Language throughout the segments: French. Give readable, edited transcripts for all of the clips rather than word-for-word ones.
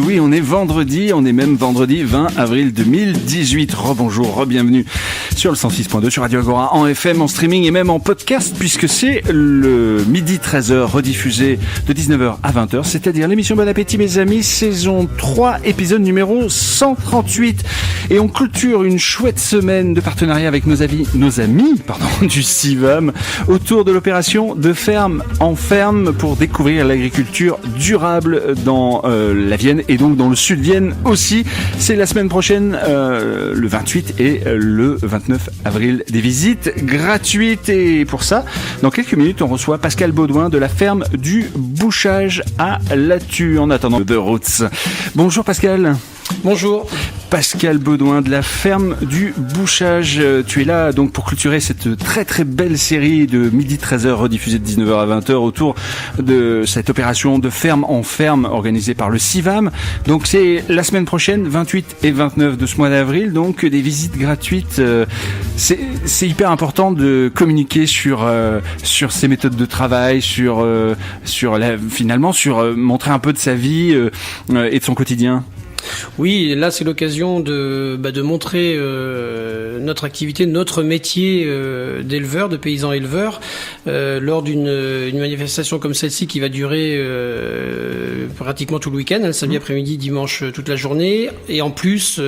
Oui, on est même vendredi 20 avril 2018. Rebonjour, re-bienvenue sur le 106.2, sur Radio Agora, en FM, en streaming et même en podcast, puisque c'est le midi 13h rediffusé de 19h à 20h, c'est-à-dire l'émission Bon Appétit mes amis, saison 3, épisode numéro 138. Et on clôture une chouette semaine de partenariat avec nos amis du CIVAM autour de l'opération De ferme en ferme pour découvrir l'agriculture durable dans la Vienne et donc dans le sud Vienne aussi. C'est la semaine prochaine, le 28 et le 29 avril, des visites gratuites. Et pour ça, dans quelques minutes, on reçoit Pascal Baudouin de la ferme du Bouchage à Lathu, en attendant The Roots. Bonjour Pascal. Bonjour. Pascal Baudouin de la ferme du Bouchage. Tu es là donc pour clôturer cette très très belle série de midi 13h rediffusée de 19h à 20h autour de cette opération de ferme en ferme organisée par le CIVAM. Donc c'est la semaine prochaine, 28 et 29 de ce mois d'avril, donc des visites gratuites. C'est hyper important de communiquer sur ces méthodes de travail, sur montrer un peu de sa vie et de son quotidien. Oui, là c'est l'occasion de montrer notre activité, notre métier d'éleveur, de paysan éleveur, lors d'une manifestation comme celle-ci qui va durer pratiquement tout le week-end, samedi après-midi, dimanche toute la journée, et en plus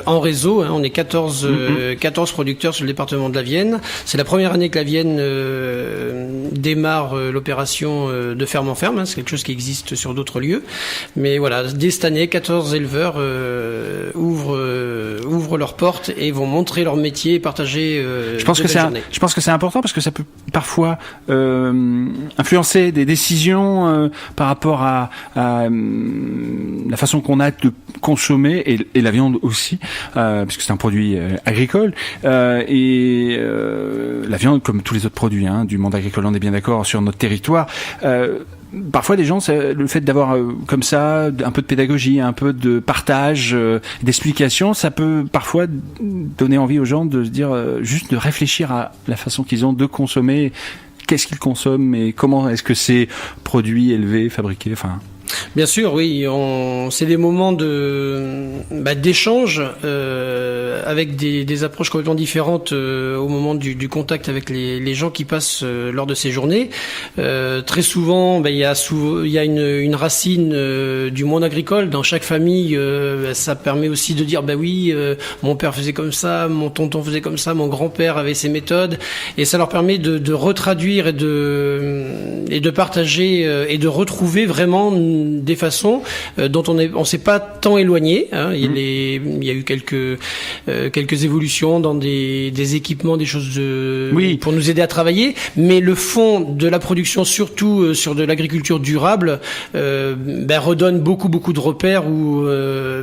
en réseau, on est 14 producteurs sur le département de la Vienne. C'est la première année que la Vienne démarre l'opération de ferme en ferme, c'est quelque chose qui existe sur d'autres lieux, mais voilà, dès cette année, 14 éleveurs ouvrent leurs portes et vont montrer leur métier et partager je pense que c'est important parce que ça peut parfois influencer des décisions par rapport à la façon qu'on a de consommer et la viande aussi, puisque c'est un produit agricole, et la viande comme tous les autres produits du monde agricole, on est bien d'accord, sur notre territoire. Parfois, des gens, le fait d'avoir comme ça un peu de pédagogie, un peu de partage, d'explication, ça peut parfois donner envie aux gens de se dire, juste de réfléchir à la façon qu'ils ont de consommer, qu'est-ce qu'ils consomment et comment est-ce que c'est produit, élevé, fabriqué, enfin... Bien sûr, oui. C'est des moments d'échange avec des approches complètement différentes au moment du contact avec les gens qui passent lors de ces journées. Très souvent, il y a une racine du monde agricole dans chaque famille. Ça permet aussi de dire mon père faisait comme ça, mon tonton faisait comme ça, mon grand-père avait ses méthodes, et ça leur permet de retraduire et de partager et de retrouver vraiment des façons dont on s'est pas tant éloigné. Il y a eu quelques évolutions dans des équipements, des choses pour nous aider à travailler, mais le fond de la production, surtout sur de l'agriculture durable, redonne beaucoup de repères ou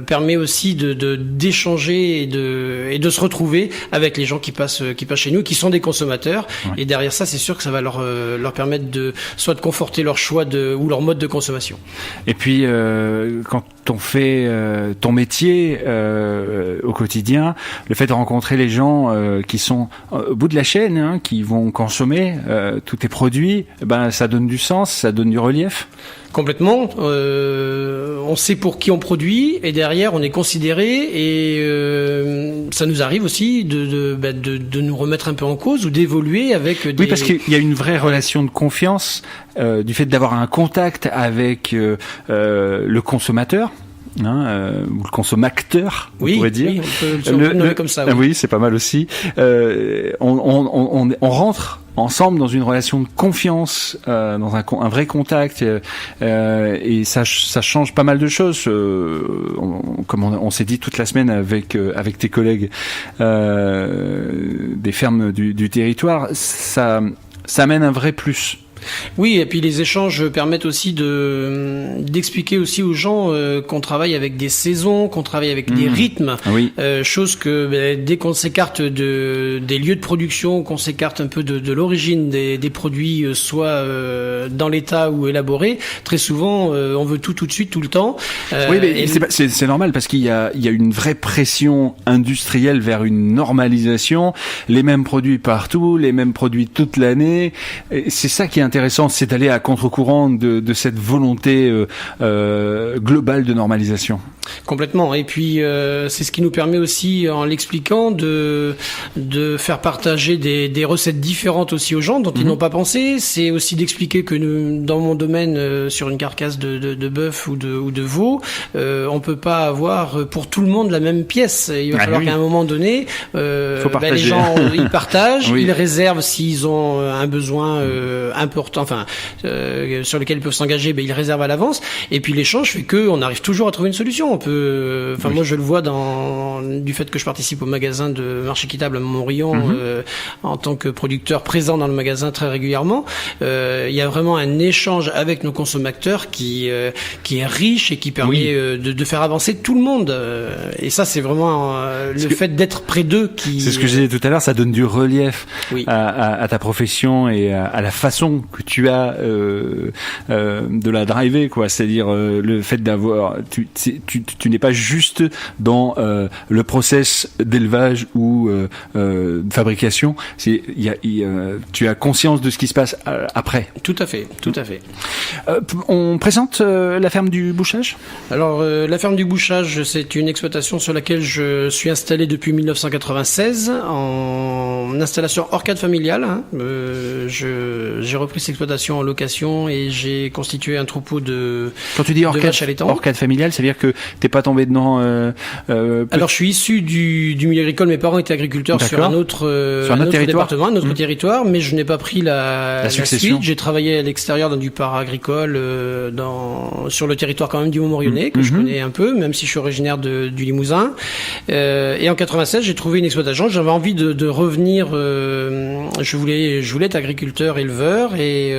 permet aussi d'échanger et de se retrouver avec les gens qui passent chez nous, qui sont des consommateurs. Ouais. Et derrière ça, c'est sûr que ça va leur permettre soit de conforter leur choix ou leur mode de consommation. Et puis, quand on fait ton métier au quotidien, le fait de rencontrer les gens qui sont au bout de la chaîne, qui vont consommer tous tes produits, ça donne du sens, ça donne du relief. Complètement. On sait pour qui on produit et derrière on est considéré et ça nous arrive aussi de nous remettre un peu en cause ou d'évoluer avec des... Oui, parce qu'il y a une vraie relation de confiance du fait d'avoir un contact avec le consommateur. Ou le consommateur, on pourrait dire. Oui, on peut le nommer comme ça. Oui, c'est pas mal aussi. On rentre ensemble dans une relation de confiance, dans un vrai contact, et ça change pas mal de choses. Comme on s'est dit toute la semaine avec tes collègues des fermes du territoire, ça amène un vrai plus. Oui, et puis les échanges permettent aussi d'expliquer aussi aux gens qu'on travaille avec des saisons, qu'on travaille avec des rythmes, chose que dès qu'on s'écarte des lieux de production, qu'on s'écarte un peu de l'origine des produits, soit dans l'état ou élaborés, très souvent on veut tout de suite, tout le temps. Oui, mais c'est normal parce qu'il y a une vraie pression industrielle vers une normalisation, les mêmes produits partout, les mêmes produits toute l'année. Et c'est ça qui est intéressant. intéressant, c'est d'aller à contre-courant de cette volonté globale de normalisation. Complètement. Et puis c'est ce qui nous permet aussi, en l'expliquant, de faire partager des recettes différentes aussi aux gens dont ils n'ont pas pensé. C'est aussi d'expliquer que dans mon domaine, sur une carcasse de bœuf ou de veau, on peut pas avoir pour tout le monde la même pièce. Il va falloir qu'à un moment donné, les gens ils partagent, ils réservent s'ils ont un besoin important, sur lequel ils peuvent s'engager, ils réservent à l'avance. Et puis l'échange fait que on arrive toujours à trouver une solution. On peut, moi je le vois du fait que je participe au magasin de marché équitable à Montmorillon en tant que producteur présent dans le magasin très régulièrement. Il y a vraiment un échange avec nos consommateurs qui est riche et qui permet de faire avancer tout le monde. Et ça, c'est vraiment fait d'être près d'eux qui... C'est ce que je disais tout à l'heure, ça donne du relief à ta profession et à la façon que tu as de la driver, quoi. C'est-à-dire le fait d'avoir... Tu n'es pas juste dans le process d'élevage ou de fabrication. Tu as conscience de ce qui se passe après. Tout à fait. On présente la ferme du Bouchage ? Alors, la ferme du Bouchage, c'est une exploitation sur laquelle je suis installé depuis 1996 en installation hors cadre familial. J'ai repris cette exploitation en location et j'ai constitué un troupeau de Quand tu dis hors cadre familial, ça veut dire que t'es pas tombé dedans Alors, je suis issu du milieu agricole. Mes parents étaient agriculteurs sur un autre département, un autre territoire, mais je n'ai pas pris la suite. J'ai travaillé à l'extérieur dans du para-agricole, sur le territoire quand même du Mont-Morillonnais, que je connais un peu, même si je suis originaire du Limousin. Et en 96, j'ai trouvé une exploitation. J'avais envie de revenir. Je voulais être agriculteur, éleveur, et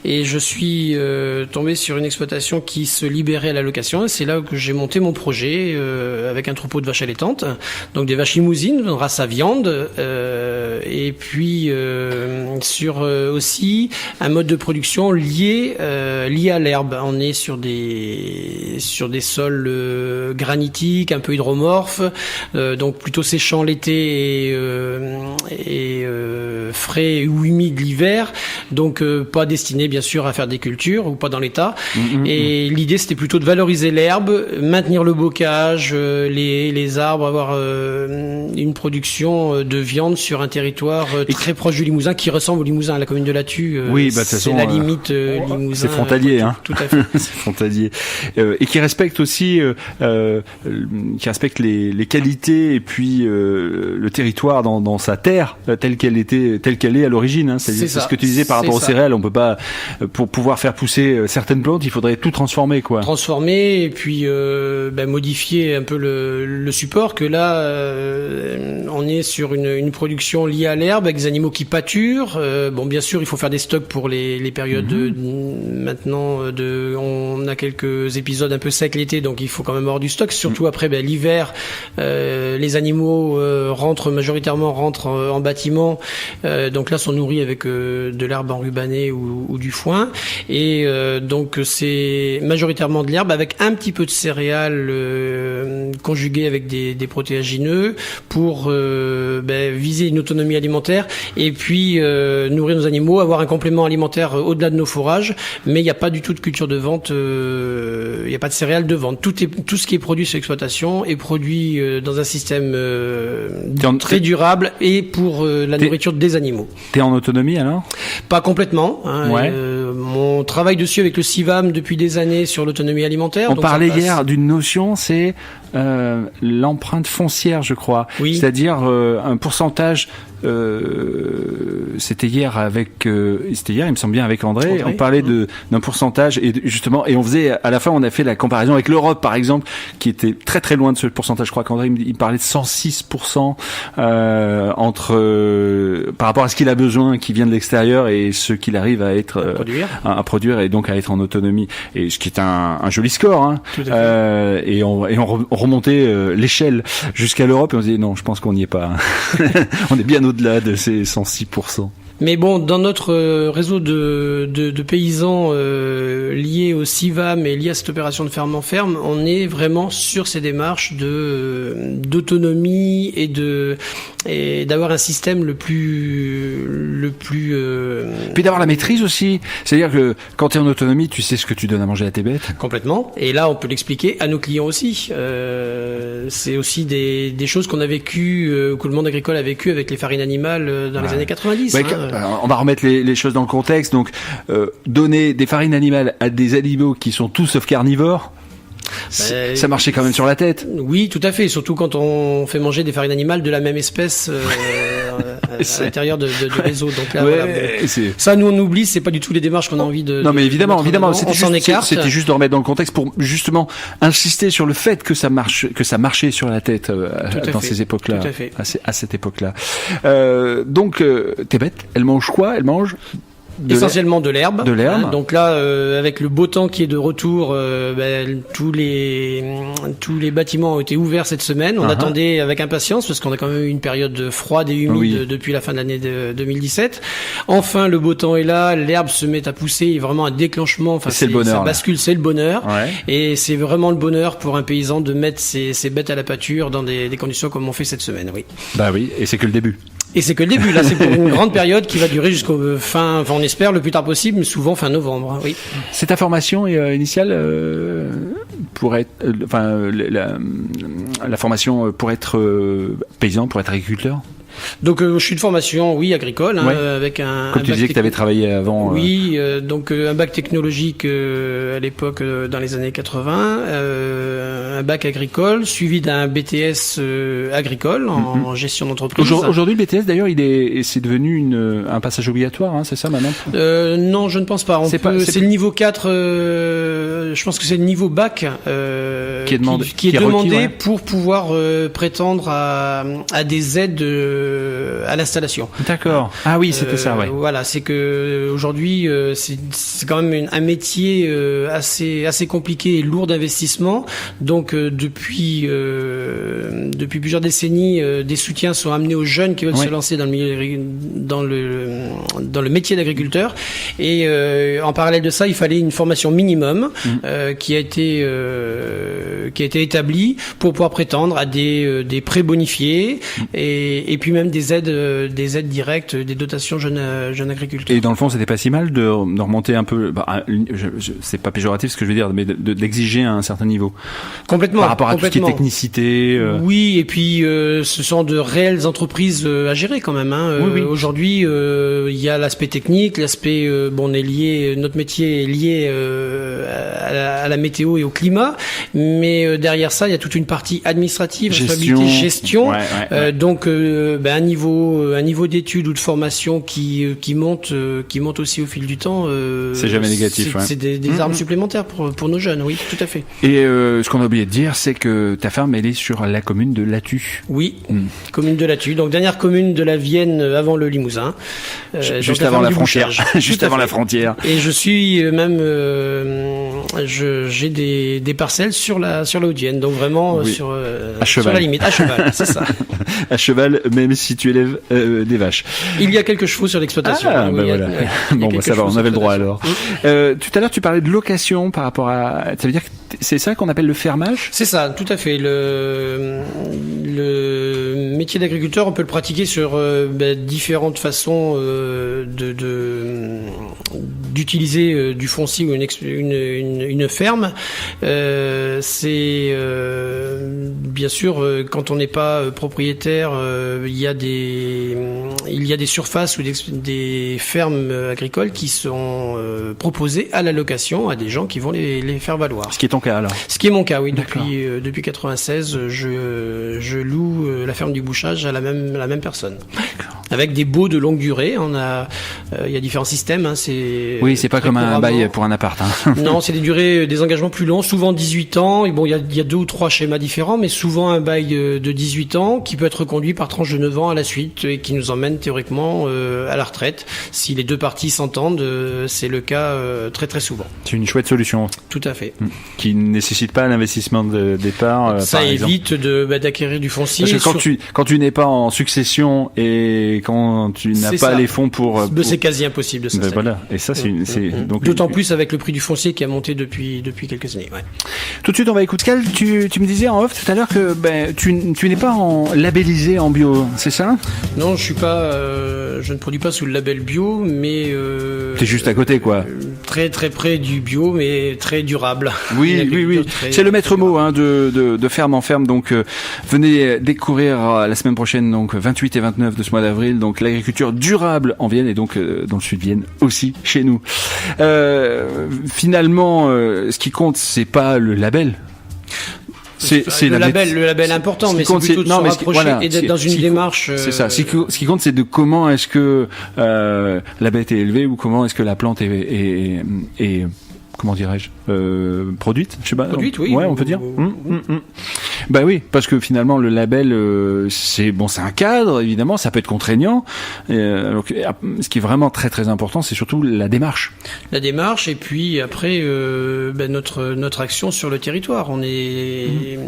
je suis tombé sur une exploitation qui se libérait à la location. Et c'est là que j'ai monté mon projet avec un troupeau de vaches allaitantes, donc des vaches limousines, de race à viande, et puis sur aussi un mode de production lié à l'herbe. On est sur des sols granitiques, un peu hydromorphes, donc plutôt séchants l'été et frais ou humides l'hiver, donc pas destinés bien sûr à faire des cultures ou pas dans l'état. Et l'idée c'était plutôt de valoriser l'herbe, maintenir le bocage, les arbres, avoir une production de viande sur un territoire très proche du Limousin, qui ressemble au Limousin, à la commune de Lathu. C'est la limite Limousin. C'est frontalier, tout à fait. C'est frontalier. Et qui respecte aussi, qui respecte les qualités et puis le territoire dans sa terre telle qu'elle est à l'origine. C'est ce que tu disais par rapport aux céréales. On peut pas, pour pouvoir faire pousser certaines plantes, il faudrait tout transformer, quoi. Transformer et puis modifier un peu le support. Que là, on est sur une production liée à l'herbe avec des animaux qui pâturent. Bien sûr, il faut faire des stocks pour les périodes maintenant. On a quelques épisodes un peu secs l'été, donc il faut quand même avoir du stock. Surtout après l'hiver, les animaux majoritairement rentrent en bâtiment. Donc là, sont nourris avec de l'herbe enrubanée ou du foin. Et donc c'est majoritairement de l'herbe avec un petit peu de céréales conjuguées avec des protéagineux pour viser une autonomie alimentaire et puis nourrir nos animaux, avoir un complément alimentaire au-delà de nos fourrages. Mais il n'y a pas du tout de culture de vente, il n'y a pas de céréales de vente. Tout ce qui est produit sur l'exploitation est produit dans un système très durable et pour la nourriture des animaux. T'es en autonomie alors ? Pas complètement. On travaille dessus avec le CIVAM depuis des années sur l'autonomie alimentaire. On parlait hier d'une notion, c'est l'empreinte foncière, je crois. Oui. C'est-à-dire un pourcentage. C'était hier, il me semble bien, avec André. On parlait d'un pourcentage et justement, et on faisait, à la fin, on a fait la comparaison avec l'Europe, par exemple, qui était très très loin de ce pourcentage. Je crois qu'André, il parlait de 106% par rapport à ce qu'il a besoin, qui vient de l'extérieur, et ce qu'il arrive à à produire et donc à être en autonomie. Et ce qui est un joli score, hein. Et on remontait l'échelle jusqu'à l'Europe et on se disait non, je pense qu'on n'y est pas. On est bien au-delà de ces 106%. Mais bon, dans notre réseau de paysans liés au CIVAM et liés à cette opération de ferme en ferme, on est vraiment sur ces démarches d'autonomie et d'avoir un système le plus Puis d'avoir la maîtrise aussi. C'est-à-dire que quand tu es en autonomie, tu sais ce que tu donnes à manger à tes bêtes. Complètement. Et là, on peut l'expliquer à nos clients aussi. C'est aussi des choses qu'on a vécues, que le monde agricole a vécu avec les farines animales dans les années 90. Ouais, on va remettre les choses dans le contexte. Donc, donner des farines animales à des animaux qui sont tous sauf carnivores, ça marchait quand même sur la tête. Oui, tout à fait. Surtout quand on fait manger des farines animales de la même espèce à l'intérieur de réseaux. Donc là, voilà, ça, nous on oublie. C'est pas du tout les démarches qu'on a envie de. Non, mais évidemment. C'était juste de remettre dans le contexte pour justement insister sur le fait que ça marchait sur la tête dans ces époques-là. Tout à fait. À cette époque-là. Donc, tes bêtes, elles mangent quoi? Elles mangent essentiellement de l'herbe. De l'herbe. Donc là, avec le beau temps qui est de retour, tous les bâtiments ont été ouverts cette semaine. On attendait avec impatience parce qu'on a quand même eu une période froide et humide depuis la fin de l'année 2017. Enfin, le beau temps est là, l'herbe se met à pousser, il y a vraiment un déclenchement. Enfin, c'est le bonheur. Ça bascule, c'est le bonheur. Ouais. Et c'est vraiment le bonheur pour un paysan de mettre ses bêtes à la pâture dans des conditions comme on fait cette semaine. Oui. Bah oui, et c'est que le début. Et c'est que le début. Là, c'est pour une grande période qui va durer jusqu'au on espère le plus tard possible, mais souvent fin novembre. Oui. C'est ta formation initiale pour être, la formation pour être paysan, pour être agriculteur. Donc je suis de formation agricole avec un comme tu disais que tu avais travaillé avant. Oui, donc un bac technologique à l'époque dans les années 80, un bac agricole suivi d'un BTS agricole en gestion d'entreprise. Aujourd'hui le BTS d'ailleurs c'est devenu un passage obligatoire, c'est ça maintenant? Non, je ne pense pas. C'est le niveau 4 je pense que c'est le niveau bac qui est demandé pour pouvoir prétendre à des aides à l'installation. D'accord. Ah oui, c'était ça, ouais. Voilà, c'est que aujourd'hui, c'est quand même un métier assez compliqué et lourd d'investissement. Donc depuis plusieurs décennies, des soutiens sont amenés aux jeunes qui veulent se lancer dans le métier d'agriculteur. Et en parallèle de ça, il fallait une formation minimum qui a été établie pour pouvoir prétendre à des prêts bonifiés et puis même des aides directes, des dotations jeunes agriculteurs. Et dans le fond, c'était pas si mal de remonter un peu. C'est pas péjoratif ce que je veux dire, mais d'exiger un certain niveau. Complètement. Par rapport à tout ce qui est technicité. Oui, et puis ce sont de réelles entreprises à gérer quand même. Oui. Aujourd'hui, il y a l'aspect technique, l'aspect on est lié, notre métier est lié à la météo et au climat, mais derrière ça, il y a toute une partie administrative, responsabilité, gestion. Donc un niveau d'études ou de formation qui monte aussi au fil du temps. C'est jamais négatif. C'est des armes supplémentaires pour nos jeunes, oui, tout à fait. Et ce qu'on a oublié de dire, c'est que ta ferme, elle est sur la commune de Lathu. Oui, commune de Lathu, donc dernière commune de la Vienne avant le Limousin. Juste avant la frontière. Juste avant la frontière. Et je suis même, j'ai des parcelles sur la Haute-Vienne, donc vraiment sur la limite, à cheval, c'est ça. À cheval, même si tu élèves des vaches. Il y a quelques chevaux sur l'exploitation. Voilà. Bon, ça va, on avait le droit alors. Tout à l'heure, tu parlais de location par rapport à... Ça veut dire que c'est ça qu'on appelle le fermage? C'est ça, tout à fait. Le métier d'agriculteur, on peut le pratiquer sur différentes façons d'utiliser du foncier ou une ferme. C'est bien sûr quand on n'est pas propriétaire, il y a des surfaces ou des fermes agricoles qui sont proposées à la location à des gens qui vont les faire valoir. Ce qui est ton cas alors? Ce qui est mon cas, oui. Depuis 96, je loue la ferme du Bouchage à la même personne. D'accord. Avec des baux de longue durée. Il y a différents systèmes. Oui, c'est pas comme un bail pour un appart. Hein. Non, c'est des engagements plus longs, souvent 18 ans. Et bon, il y a 2 ou 3 schémas différents, mais souvent un bail de 18 ans qui peut être reconduit par tranche de 9 ans à la suite et qui nous emmène théoriquement à la retraite. Si les 2 parties s'entendent, c'est le cas très très souvent. C'est une chouette solution. Tout à fait. Qui ne nécessite pas l'investissement de départ. Ça évite d'acquérir du foncier. Parce que quand tu n'es pas en succession et quand tu n'as pas les fonds pour... C'est quasi impossible de s'installer. Voilà. Et ça, donc d'autant plus avec le prix du foncier qui a monté depuis quelques années. Ouais. Tout de suite, on va écouter. Cal, tu me disais en off tout à l'heure que tu n'es pas labellisé en bio, c'est ça? Non, je ne produis pas sous le label bio, mais t'es juste à côté, quoi. Très très près du bio, mais très durable. Oui. C'est le maître mot de ferme en ferme. Donc venez découvrir la semaine prochaine, donc 28 et 29 de ce mois d'avril, donc l'agriculture durable en Vienne et donc dans le sud de Vienne aussi chez nous. Finalement, ce qui compte, c'est pas le label. C'est le label important, mais c'est plutôt de se rapprocher et d'être dans une démarche. C'est ça. Ce qui compte, c'est de comment est-ce que la bête est élevée ou comment est-ce que la plante est comment dirais-je, produite, je sais pas. Produite, oui. Ouais, on peut dire. Bah oui, parce que finalement le label, c'est un cadre, évidemment, ça peut être contraignant. Donc, ce qui est vraiment très très important, c'est surtout la démarche. La démarche, et puis après notre action sur le territoire. On est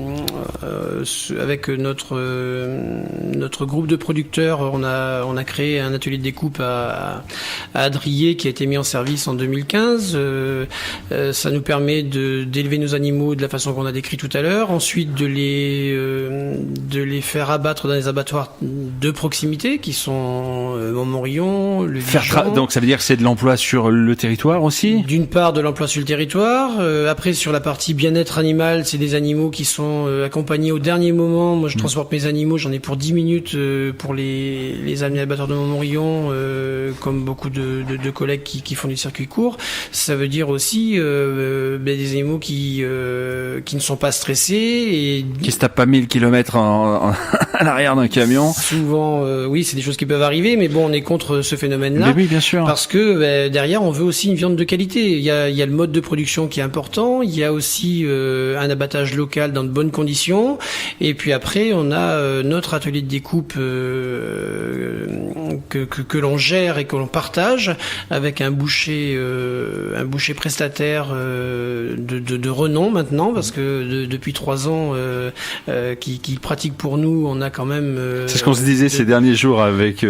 avec notre groupe de producteurs, on a créé un atelier de découpe à Adrier qui a été mis en service en 2015. Ça nous permet d'élever nos animaux de la façon qu'on a décrit tout à l'heure. Ensuite, de les faire abattre dans des abattoirs de proximité qui sont Montmorillon, le Dijon. Donc ça veut dire que c'est de l'emploi sur le territoire aussi? D'une part, de l'emploi sur le territoire. Après, sur la partie bien-être animal, c'est des animaux qui sont accompagnés au dernier moment. Moi, je transporte mes animaux, j'en ai pour 10 minutes pour les amener à l'abattoir de Montmorillon, comme beaucoup de collègues qui font du circuit court. Ça veut dire aussi des animaux qui ne sont pas stressés et qui se tapent pas 1000 km à l'arrière d'un camion. Souvent, oui, c'est des choses qui peuvent arriver, mais bon, on est contre ce phénomène-là. Mais oui, bien sûr. Parce que derrière, on veut aussi une viande de qualité. Il y a le mode de production qui est important. Il y a aussi un abattage local dans de bonnes conditions. Et puis après, on a notre atelier de découpe que l'on gère et que l'on partage avec un boucher prestataire de renom maintenant, parce que depuis 3 ans qui pratique pour nous, on a quand même c'est ce qu'on se disait ces derniers jours avec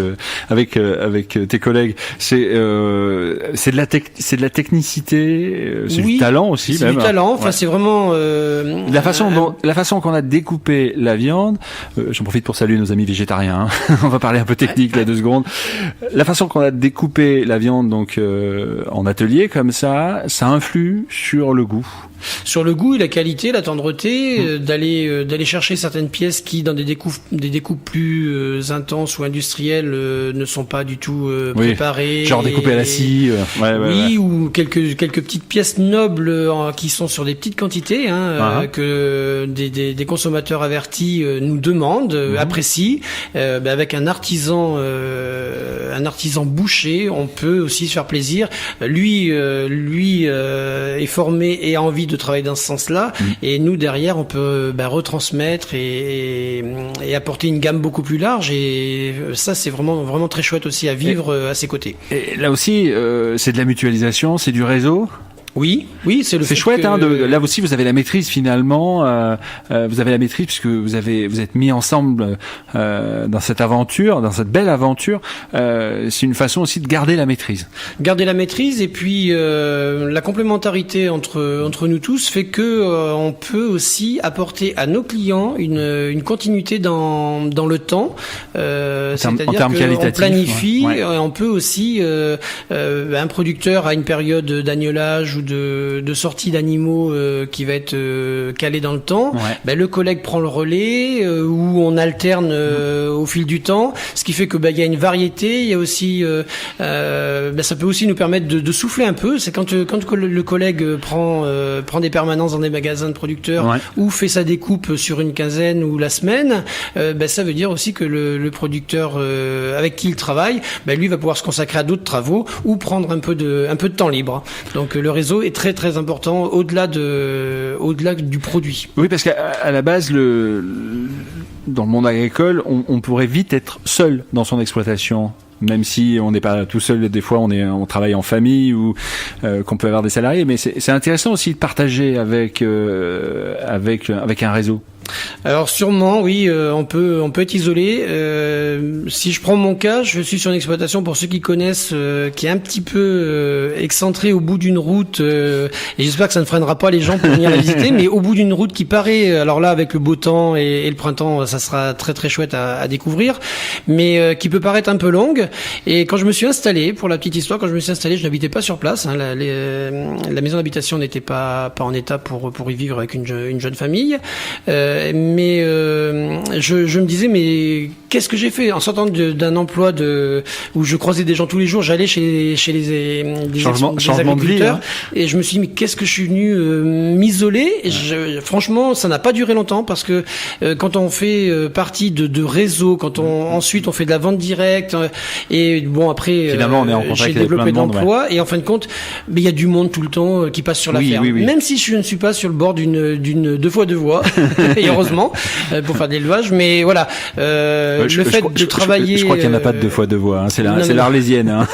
tes collègues, c'est de la technicité, c'est du talent aussi, c'est même du talent, enfin c'est vraiment la façon qu'on a découpé la viande. J'en profite pour saluer nos amis végétariens, hein. On va parler un peu technique là 2 secondes. La façon qu'on a découpé la viande donc en atelier comme ça influe sur le goût. Sur le goût et la qualité, la tendreté, d'aller chercher certaines pièces qui, dans des découpes plus intenses ou industrielles, ne sont pas du tout préparées. Genre découpées à la scie. Ou quelques petites pièces nobles qui sont sur des petites quantités, que des consommateurs avertis nous demandent, apprécient. Avec un artisan boucher, on peut aussi se faire plaisir. Lui est formé et a envie de travailler dans ce sens-là, et nous derrière on peut retransmettre et apporter une gamme beaucoup plus large, et ça c'est vraiment vraiment très chouette aussi à vivre à ses côtés. Et là aussi c'est de la mutualisation, c'est du réseau. Oui, c'est chouette. Là aussi, vous avez la maîtrise finalement. Vous avez la maîtrise puisque vous êtes mis ensemble dans cette aventure, dans cette belle aventure. C'est une façon aussi de garder la maîtrise. Garder la maîtrise, et puis la complémentarité entre nous tous fait que on peut aussi apporter à nos clients une continuité dans le temps. C'est-à-dire qu'on planifie. On peut aussi un producteur à une période d'agnelage ou de sortie d'animaux qui va être calé dans le temps, le collègue prend le relais ou on alterne au fil du temps, ce qui fait que il y a une variété. Il y a aussi ça peut aussi nous permettre de souffler un peu. C'est quand le collègue prend des permanences dans des magasins de producteurs ou fait sa découpe sur une quinzaine ou la semaine, ça veut dire aussi que le producteur avec qui il travaille, lui va pouvoir se consacrer à d'autres travaux ou prendre un peu de temps libre. Donc le réseau est très très important au-delà du produit. Oui, parce qu'à la base, dans le monde agricole, on pourrait vite être seul dans son exploitation. Même si on n'est pas tout seul, des fois on travaille en famille ou qu'on peut avoir des salariés, mais c'est intéressant aussi de partager avec un réseau. Alors sûrement, oui, on peut être isolé. Si je prends mon cas, je suis sur une exploitation, pour ceux qui connaissent, qui est un petit peu excentrée au bout d'une route, et j'espère que ça ne freinera pas les gens pour venir la visiter, mais au bout d'une route qui paraît, alors là avec le beau temps et le printemps, ça sera très très chouette à découvrir, mais qui peut paraître un peu longue. Et quand je me suis installé, pour la petite histoire, je n'habitais pas sur place, la maison d'habitation n'était pas en état pour y vivre avec une jeune famille. Mais je me disais, mais qu'est-ce que j'ai fait en sortant d'un emploi où je croisais des gens tous les jours, j'allais chez les agriculteurs de vie, et je me suis dit, mais qu'est-ce que je suis venu m'isoler. Franchement, ça n'a pas duré longtemps parce que quand on fait partie de réseaux, quand ensuite on fait de la vente directe et bon après finalement on est en contact j'ai développé de l'emploi et en fin de compte, il y a du monde tout le temps qui passe sur la ferme. Oui. Même si je ne suis pas sur le bord d'une 2x2 voies. Et heureusement pour faire de l'élevage, mais voilà, le fait de travailler. Je crois qu'il n'y en a pas de 2x2 voies, c'est l'Arlésienne. Hein.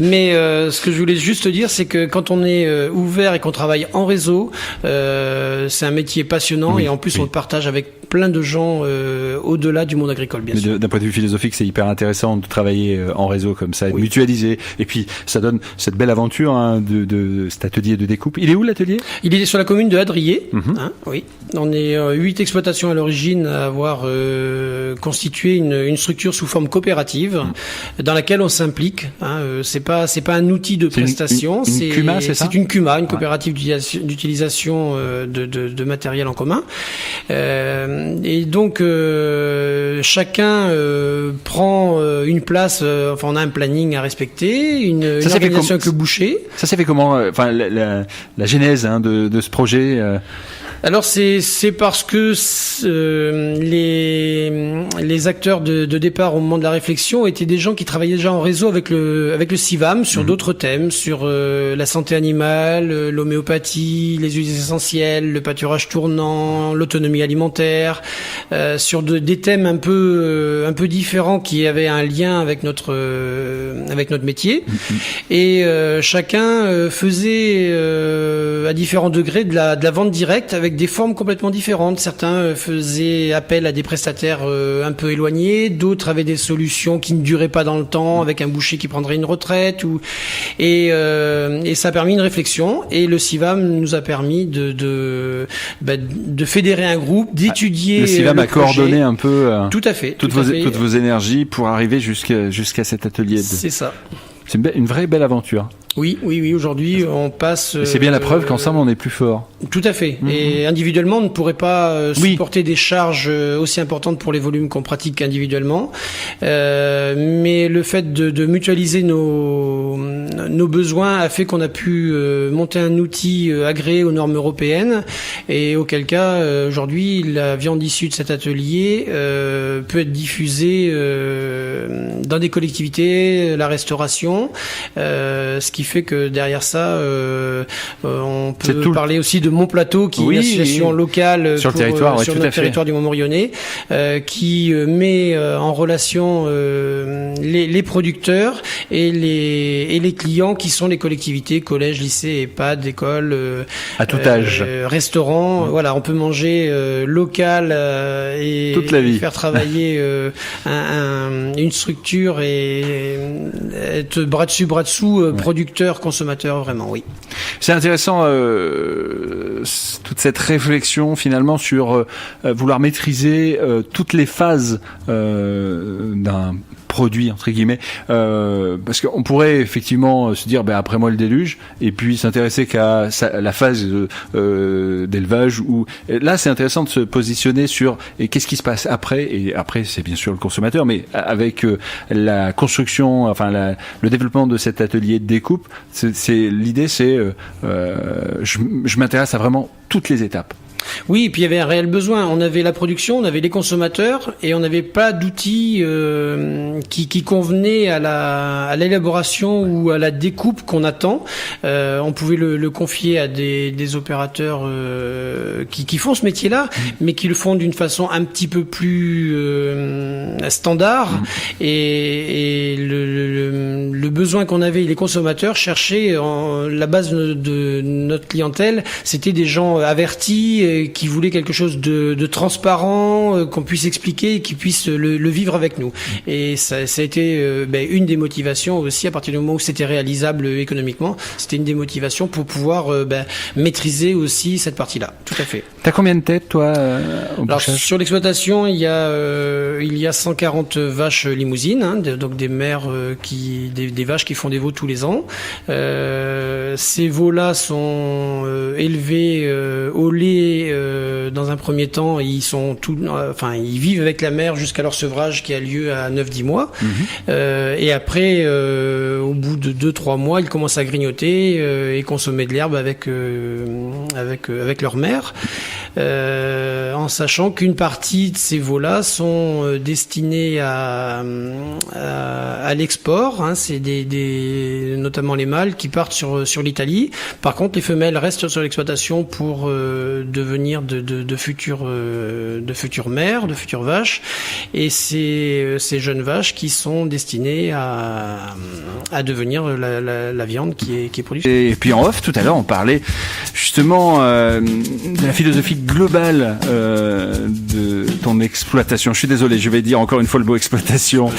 Mais ce que je voulais juste dire, c'est que quand on est ouvert et qu'on travaille en réseau, c'est un métier passionnant et en plus on le partage avec plein de gens au-delà du monde agricole, bien sûr. D'un point de vue philosophique, c'est hyper intéressant de travailler en réseau comme ça, et de mutualiser. Et puis ça donne cette belle aventure de cet atelier de découpe. Il est où l'atelier ? Il est sur la commune de Hadrier. Oui. On est 8 exploitations à l'origine à avoir constitué une structure sous forme coopérative dans laquelle on s'implique. C'est pas un outil de prestation. C'est une CUMA, c'est ça ? C'est une CUMA, une coopérative d'utilisation de matériel en commun. Et donc chacun prend une place. On a un planning à respecter, une organisation avec le boucher. Ça s'est fait comment ? La genèse de ce projet. Alors c'est parce que les acteurs de départ au moment de la réflexion étaient des gens qui travaillaient déjà en réseau avec le CIVAM sur d'autres thèmes, sur la santé animale, l'homéopathie, les huiles essentielles, le pâturage tournant, l'autonomie alimentaire, sur des thèmes un peu différents qui avaient un lien avec notre métier. Et chacun faisait à différents degrés de la vente directe avec des formes complètement différentes. Certains faisaient appel à des prestataires un peu éloignés, d'autres avaient des solutions qui ne duraient pas dans le temps, avec un boucher qui prendrait une retraite, et ça a permis une réflexion. Et le CIVAM nous a permis de fédérer un groupe, d'étudier. Le CIVAM a coordonné un peu. Tout à fait. Toutes vos énergies pour arriver jusqu'à cet atelier. C'est ça. C'est une vraie belle aventure. Oui. Aujourd'hui, on passe. Et c'est bien la preuve qu'ensemble, on est plus fort. Tout à fait. Et individuellement, on ne pourrait pas supporter des charges aussi importantes pour les volumes qu'on pratique individuellement. Mais le fait de mutualiser nos besoins a fait qu'on a pu monter un outil agréé aux normes européennes. Et auquel cas, aujourd'hui, la viande issue de cet atelier peut être diffusée dans des collectivités, la restauration, ce qui fait que derrière ça, on peut parler aussi de Mon Plateau, qui est une association locale sur notre territoire du Mont-Morillonnais, qui met en relation les producteurs et les clients qui sont les collectivités, collèges, lycées, EHPAD, écoles, à tout âge, restaurants. Voilà, on peut manger local et toute la vie. Faire travailler une structure et être bras dessus bras dessous producteur producteur, consommateur, vraiment, oui. C'est intéressant toute cette réflexion finalement sur vouloir maîtriser toutes les phases d'un produit entre guillemets, parce qu'on pourrait effectivement se dire après moi le déluge et puis s'intéresser qu'à la phase d'élevage, ou là c'est intéressant de se positionner sur et qu'est-ce qui se passe après, et après c'est bien sûr le consommateur, mais avec la construction, le développement de cet atelier de découpe, l'idée c'est je m'intéresse à vraiment toutes les étapes. Oui, et puis il y avait un réel besoin. On avait la production, on avait les consommateurs, et on n'avait pas d'outils qui convenaient à l'élaboration ou à la découpe qu'on attend. On pouvait le confier à des opérateurs qui font ce métier-là, mais qui le font d'une façon un petit peu plus standard. Et le besoin qu'on avait, les consommateurs cherchaient la base de notre clientèle, c'était des gens avertis, qui voulaient quelque chose de transparent, qu'on puisse expliquer et qui puissent le vivre avec nous. Et ça a été une des motivations aussi, à partir du moment où c'était réalisable économiquement, c'était une des motivations pour pouvoir maîtriser aussi cette partie-là. Tout à fait. T'as combien de têtes, toi, au bouchage ? Sur l'exploitation, il y a 140 vaches limousines, donc des mères des vaches qui font des veaux tous les ans. Ces veaux-là sont élevés au lait. Dans un premier temps, ils vivent avec la mère jusqu'à leur sevrage qui a lieu à 9-10 mois. Et après, au bout de 2-3 mois, ils commencent à grignoter et consommer de l'herbe avec leur mère. En sachant qu'une partie de ces veaux-là sont destinés à l'export. C'est notamment les mâles qui partent sur l'Italie. Par contre, les femelles restent sur l'exploitation pour devenir de futures mères, de futures vaches, et ces jeunes vaches qui sont destinées à devenir la viande qui est produite. Et puis en off, tout à l'heure, on parlait justement de la philosophie globale de ton exploitation. Je suis désolé, je vais dire encore une fois le mot exploitation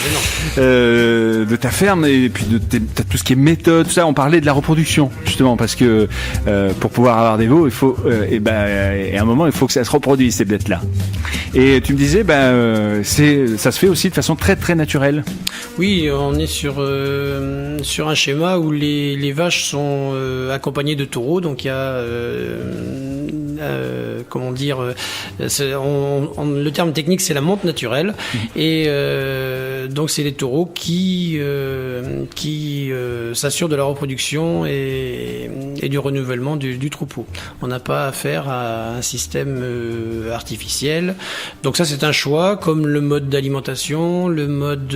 de ta ferme, et puis de tout ce qui est méthode, tout ça. On parlait de la reproduction justement, parce que pour pouvoir avoir des veaux, il faut et à un moment il faut que ça se reproduise, ces bêtes là. Et tu me disais ça se fait aussi de façon très très naturelle. Oui, on est sur un schéma où les vaches sont accompagnées de taureaux, donc il y a le terme technique c'est la monte naturelle, et donc c'est les taureaux qui s'assurent de la reproduction et du renouvellement du troupeau. On n'a pas affaire à un système artificiel. Donc ça c'est un choix, comme le mode d'alimentation, le mode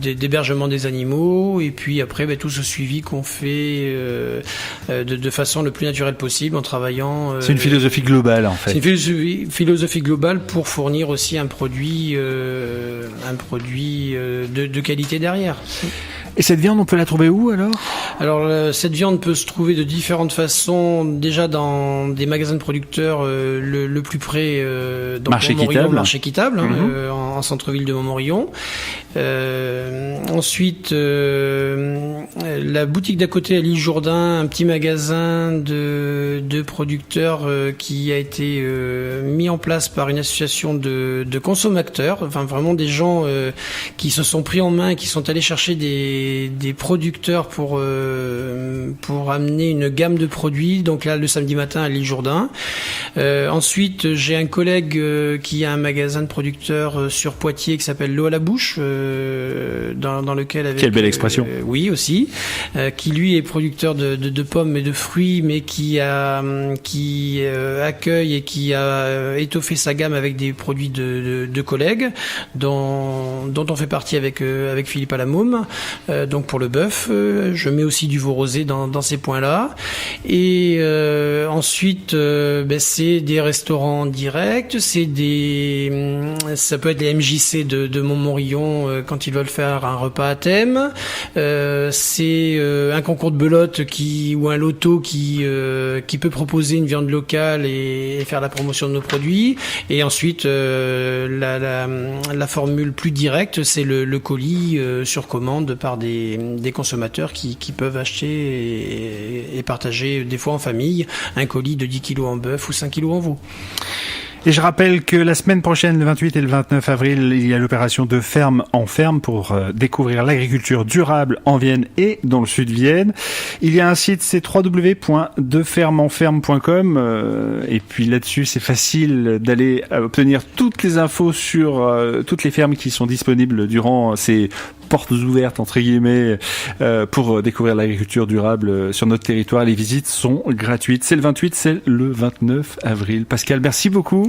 d'hébergement des animaux, et puis après tout ce suivi qu'on fait de façon le plus naturelle possible en travaillant. C'est une philosophie globale en fait. C'est une philosophie globale pour fournir aussi un produit de qualité derrière. Et cette viande, on peut la trouver où alors ? Alors cette viande peut se trouver de différentes façons, déjà dans des magasins de producteurs le plus près, donc Marché Équitable. Marché Équitable, en centre-ville de Montmorillon. Ensuite, la boutique d'à côté à l'île Jourdain, un petit magasin de producteurs qui a été mis en place par une association de consommateurs, enfin vraiment des gens qui se sont pris en main, qui sont allés chercher des producteurs pour amener une gamme de produits. Donc là, le samedi matin à l'île Jourdain. Ensuite, j'ai un collègue qui a un magasin de producteurs sur Poitiers qui s'appelle L'eau à la bouche, dans lequel avec quelle belle expression. Oui aussi, qui lui est producteur de pommes et de fruits, mais qui accueille et qui a étoffé sa gamme avec des produits de collègues dont on fait partie avec Philippe Alamôme. Donc pour le bœuf, je mets aussi du veau rosé dans ces points-là. Et ensuite, c'est des restaurants directs, ça peut être les MJC de Montmorillon quand ils veulent faire un repas à thème. C'est un concours de belote ou un loto qui peut proposer une viande locale et faire la promotion de nos produits. Et ensuite, la formule plus directe, c'est le colis sur commande par par des consommateurs qui peuvent acheter et partager des fois en famille un colis de 10 kilos en bœuf ou 5 kilos en veau. Et je rappelle que la semaine prochaine, le 28 et le 29 avril, il y a l'opération de ferme en ferme pour découvrir l'agriculture durable en Vienne et dans le sud de Vienne. Il y a un site, c'est www.defermeenferme.com et puis là-dessus, c'est facile d'aller obtenir toutes les infos sur toutes les fermes qui sont disponibles durant ces portes ouvertes entre guillemets pour découvrir l'agriculture durable sur notre territoire. Les visites sont gratuites. C'est le 28, c'est le 29 avril. Pascal, merci beaucoup.